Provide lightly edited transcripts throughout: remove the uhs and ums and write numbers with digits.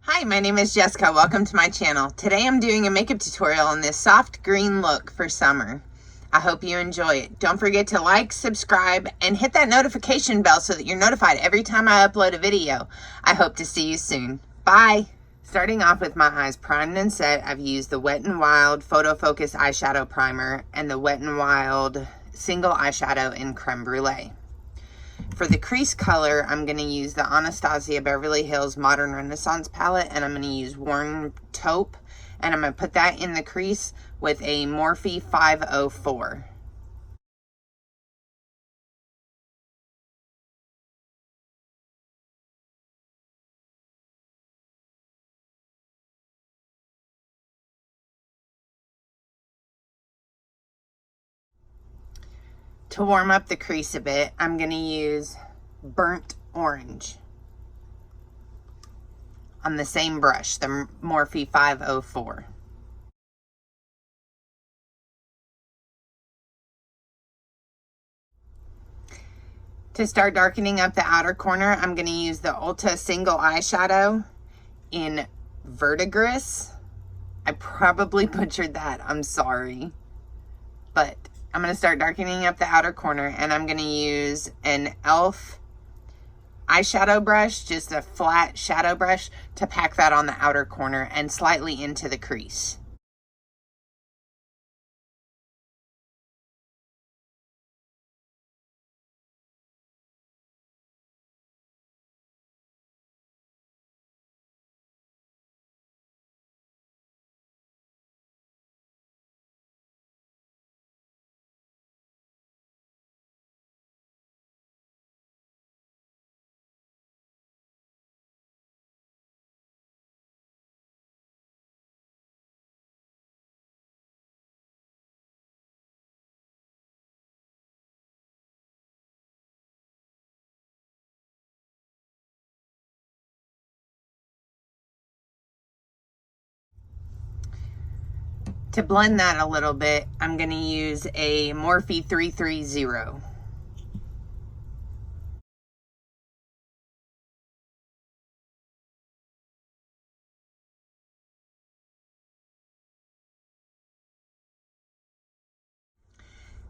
Hi, my name is Jessica. Welcome to my channel. Today I'm doing a makeup tutorial on this soft green look for summer. I hope you enjoy it. Don't forget to like, subscribe, and hit that notification bell so that you're notified every time I upload a video. I hope to see you soon. Bye! Starting off with my eyes primed and set, I've used the Wet n Wild Photo Focus Eyeshadow Primer and the Wet n Wild Single Eyeshadow in Creme Brulee. For the crease color, I'm going to use the Anastasia Beverly Hills Modern Renaissance palette, and I'm going to use Warm Taupe, and I'm going to put that in the crease with a Morphe 504. To warm up the crease a bit, I'm going to use Burnt Orange on the same brush, the Morphe 504. To start darkening up the outer corner, I'm going to use the Ulta Single Eyeshadow in Verdigris. I probably butchered that, I'm sorry. But I'm going to start darkening up the outer corner, and I'm going to use an e.l.f. eyeshadow brush, just a flat shadow brush, to pack that on the outer corner and slightly into the crease. To blend that a little bit, I'm going to use a Morphe 330.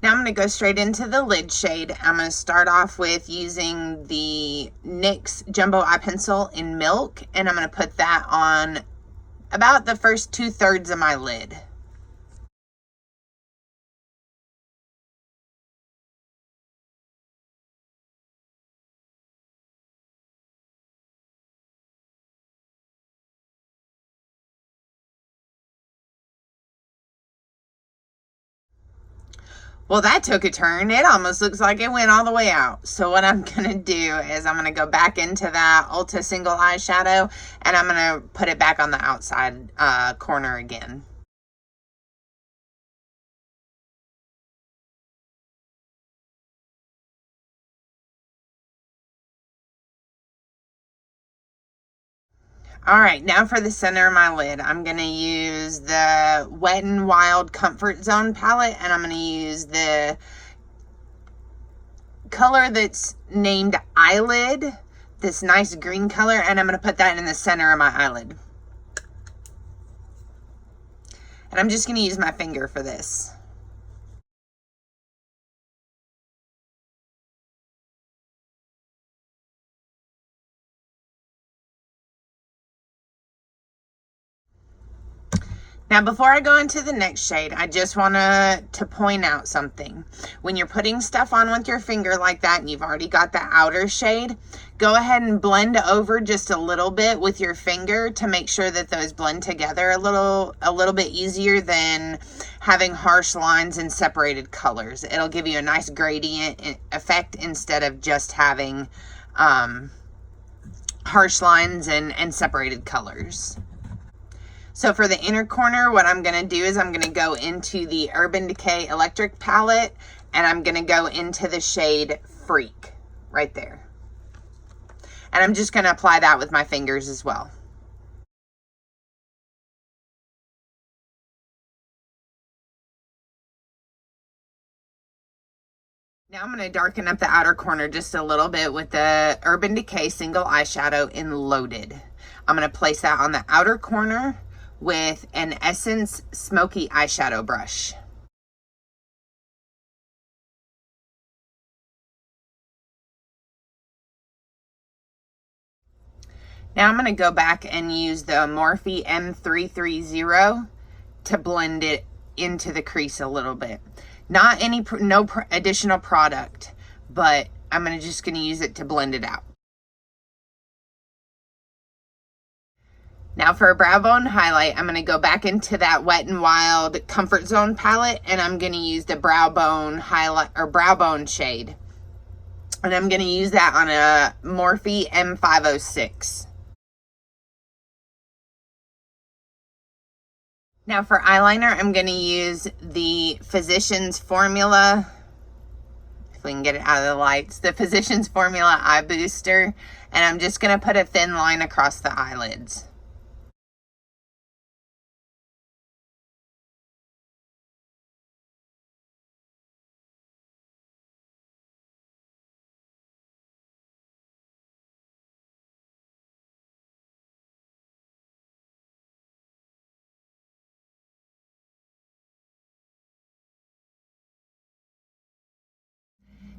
Now I'm going to go straight into the lid shade. I'm going to start off with using the NYX Jumbo Eye Pencil in Milk, and I'm going to put that on about the first 2/3 of my lid. Well, that took a turn. It almost looks like it went all the way out. So what I'm going to do is I'm going to go back into that Ulta Single Eyeshadow, and I'm going to put it back on the outside corner again. All right, now for the center of my lid, I'm going to use the Wet n Wild Comfort Zone palette, and I'm going to use the color that's named Eyelid, this nice green color, and I'm going to put that in the center of my eyelid. And I'm just going to use my finger for this. Now, before I go into the next shade, I just want to point out something. When you're putting stuff on with your finger like that and you've already got the outer shade, go ahead and blend over just a little bit with your finger to make sure that those blend together a little bit easier than having harsh lines and separated colors. It'll give you a nice gradient effect instead of just having harsh lines and separated colors. So for the inner corner, what I'm going to do is I'm going to go into the Urban Decay Electric palette, and I'm going to go into the shade Freak right there. And I'm just going to apply that with my fingers as well. Now I'm going to darken up the outer corner just a little bit with the Urban Decay Single Eyeshadow in Loaded. I'm going to place that on the outer corner with an Essence Smoky Eyeshadow Brush. Now I'm going to go back and use the Morphe M330 to blend it into the crease a little bit. Not any, additional product, but I'm just going to use it to blend it out. Now for a brow bone highlight, I'm going to go back into that Wet n Wild Comfort Zone palette, and I'm going to use the brow bone highlight or brow bone shade. And I'm going to use that on a Morphe M506. Now for eyeliner, I'm going to use the Physicians Formula, if we can get it out of the lights, the Physicians Formula Eye Booster, and I'm just going to put a thin line across the eyelids.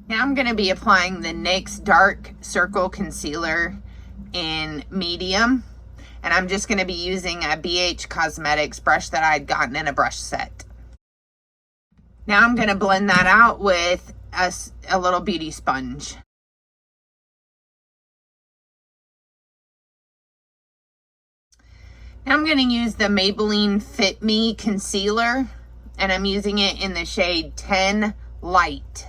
Now I'm going to be applying the NYX Dark Circle Concealer in medium. And I'm just going to be using a BH Cosmetics brush that I had gotten in a brush set. Now I'm going to blend that out with a little beauty sponge. Now I'm going to use the Maybelline Fit Me Concealer. And I'm using it in the shade 10 Light.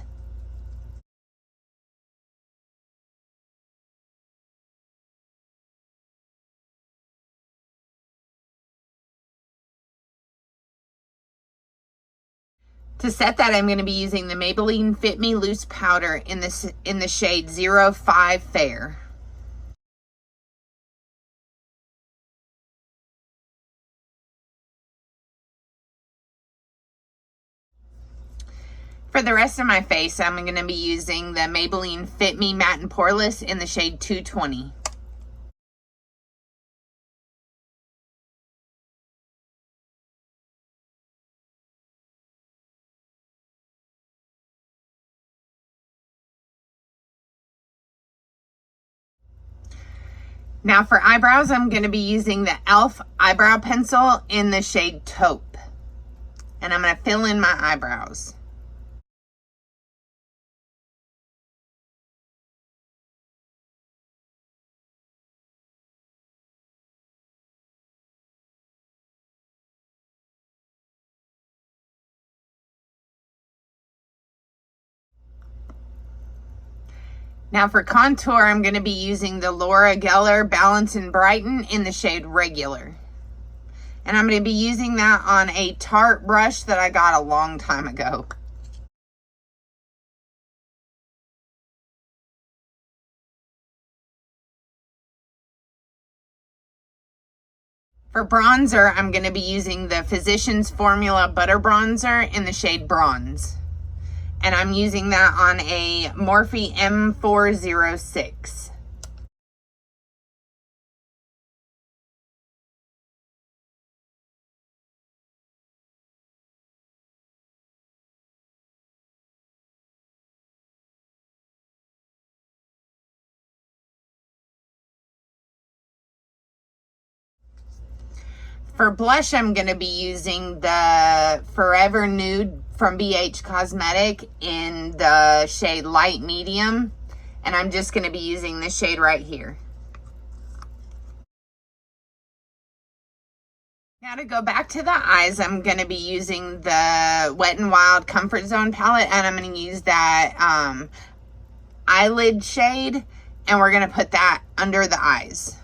To set that, I'm going to be using the Maybelline Fit Me Loose Powder in the shade 05 Fair. For the rest of my face, I'm going to be using the Maybelline Fit Me Matte and Poreless in the shade 220. Now for eyebrows, I'm going to be using the e.l.f. eyebrow pencil in the shade Taupe. And I'm going to fill in my eyebrows. Now for contour, I'm going to be using the Laura Geller Balance and Brighten in the shade Regular. And I'm going to be using that on a Tarte brush that I got a long time ago. For bronzer, I'm going to be using the Physicians Formula Butter Bronzer in the shade Bronze. And I'm using that on a Morphe M406. For blush, I'm going to be using the Forever Nude from BH Cosmetic in the shade Light Medium. And I'm just going to be using this shade right here. Now to go back to the eyes, I'm going to be using the Wet n Wild Comfort Zone palette. And I'm going to use that eyelid shade. And we're going to put that under the eyes.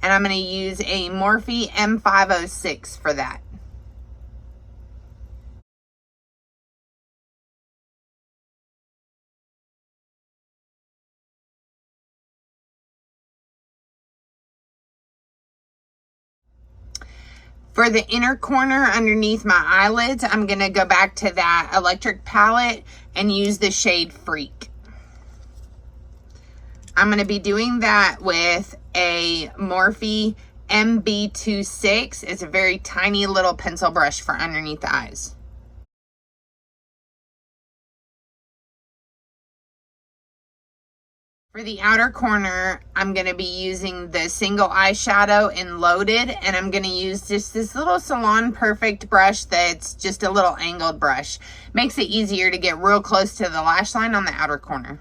And I'm going to use a Morphe M506 for that. For the inner corner underneath my eyelids, I'm going to go back to that electric palette and use the shade Freak. I'm going to be doing that with a Morphe MB26. It's a very tiny little pencil brush for underneath the eyes. For the outer corner, I'm going to be using the single eyeshadow in Loaded, and I'm going to use just this little Salon Perfect brush that's just a little angled brush. Makes it easier to get real close to the lash line on the outer corner.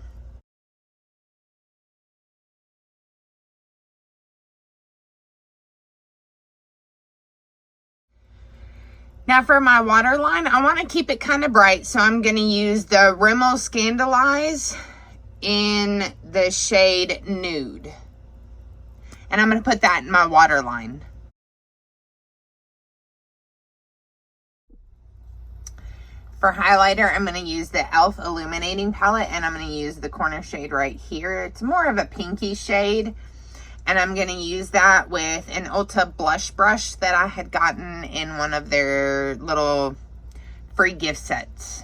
Now for my waterline, I want to keep it kind of bright, so I'm going to use the Rimmel Scandaleyes in the shade Nude. And I'm going to put that in my waterline. For highlighter, I'm going to use the e.l.f. Illuminating Palette, and I'm going to use the corner shade right here. It's more of a pinky shade. And I'm going to use that with an Ulta blush brush that I had gotten in one of their little free gift sets.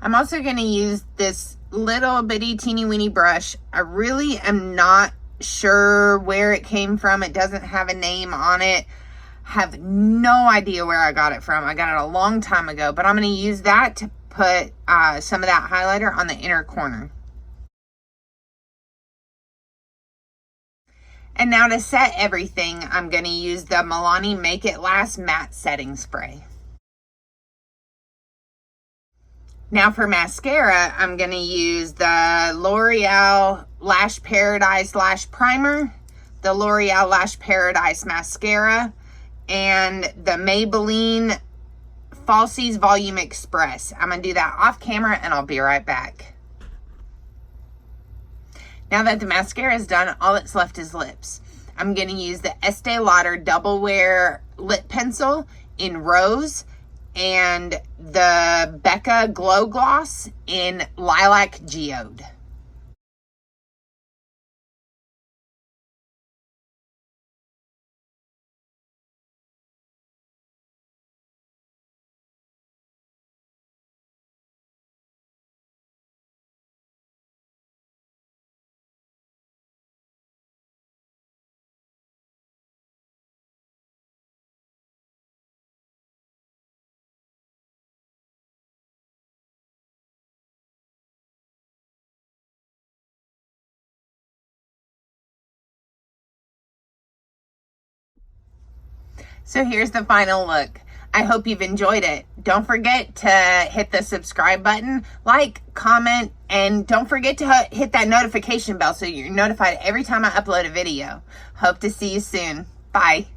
I'm also going to use this little bitty teeny weeny brush. I really am not sure where it came from. It doesn't have a name on it. Have no idea where I got it from. I got it a long time ago, but I'm going to use that to put some of that highlighter on the inner corner. And now to set everything, I'm going to use the Milani Make It Last Matte Setting Spray. Now for mascara, I'm going to use the L'Oreal Lash Paradise Lash Primer, the L'Oreal Lash Paradise Mascara, and the Maybelline Falsies Volume Express. I'm going to do that off camera and I'll be right back. Now that the mascara is done, all that's left is lips. I'm going to use the Estee Lauder Double Wear Lip Pencil in Rose and the Becca Glow Gloss in Lilac Geode. So here's the final look. I hope you've enjoyed it. Don't forget to hit the subscribe button, like, comment, and don't forget to hit that notification bell so you're notified every time I upload a video. Hope to see you soon. Bye.